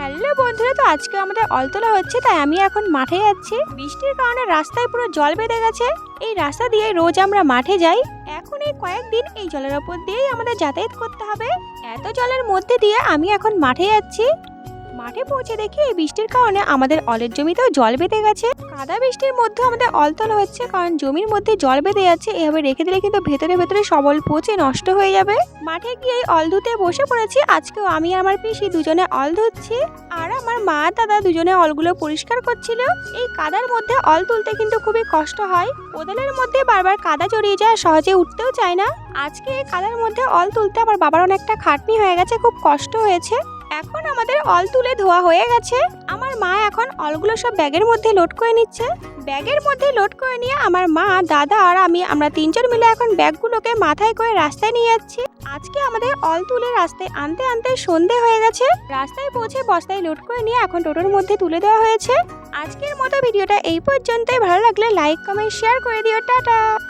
Hello বন্ধুরা, তো আজকে আমাদের অলতলা হচ্ছে, তাই আমি এখন মাঠে যাচ্ছি। বৃষ্টির কারণে রাস্তায় পুরো জল বেঁধে গেছে। এই রাস্তা দিয়ে রোজ আমরা মাঠে যাই। এখন এই কয়েকদিন এই জলের ওপর দিয়েই আমাদের যাতায়াত করতে হবে। এত জলের মধ্যে দিয়ে আমি এখন মাঠে যাচ্ছি। মাঠে পৌঁছে দেখি এই বৃষ্টির কারণে আমাদের অলের জমিতেও জল বেঁধে গেছে। কাদা বৃষ্টির মধ্যে আমাদের অলতলা হচ্ছে, কারণ জমির মধ্যে জল বেঁধে যাচ্ছে। এভাবে রেখে দিলে কিন্তু ভেতরে ভেতরে সবল পচে নষ্ট হয়ে যাবে। মাঠে গিয়ে অল ধুতে বসে পড়েছি। আজকেও আমি আর আমার পিসি দুজনে অল ধুচ্ছি, আর আমার মা দাদা দুজনে অলগুলো পরিষ্কার করছিল। এই কাদার মধ্যে অল তুলতে কিন্তু খুবই কষ্ট হয়। কোদালের মধ্যে বারবার কাদা জড়িয়ে যায়, সহজে উঠতেও চায় না। আজকে এই কাদার মধ্যে অল তুলতে আমার বাবার অনেকটা খাটনি হয়ে গেছে, খুব কষ্ট হয়েছে। এখন আমাদের অল তুলে ধোয়া হয়ে গেছে। আমার মা এখন অলগুলো সব ব্যাগের মধ্যে লোড করে নিচ্ছে। ব্যাগের মধ্যে লোড করে নিয়ে আমার মা, দাদা আর আমরা তিনজন মিলে এখন ব্যাগগুলোকে মাথায় করে রাস্তায় নিয়ে যাচ্ছি। আজকে আমাদের অল তুলে রাস্তায় আনতে আনতে সন্ধে হয়ে গেছে। রাস্তায় পৌঁছে বস্তায় লোড করে নিয়ে এখন টোটোর মধ্যে তুলে দেওয়া হয়েছে। আজকের মতো ভিডিওটা এই পর্যন্তই। ভালো লাগলে লাইক কমেন্ট শেয়ার করে দিও। টাটা।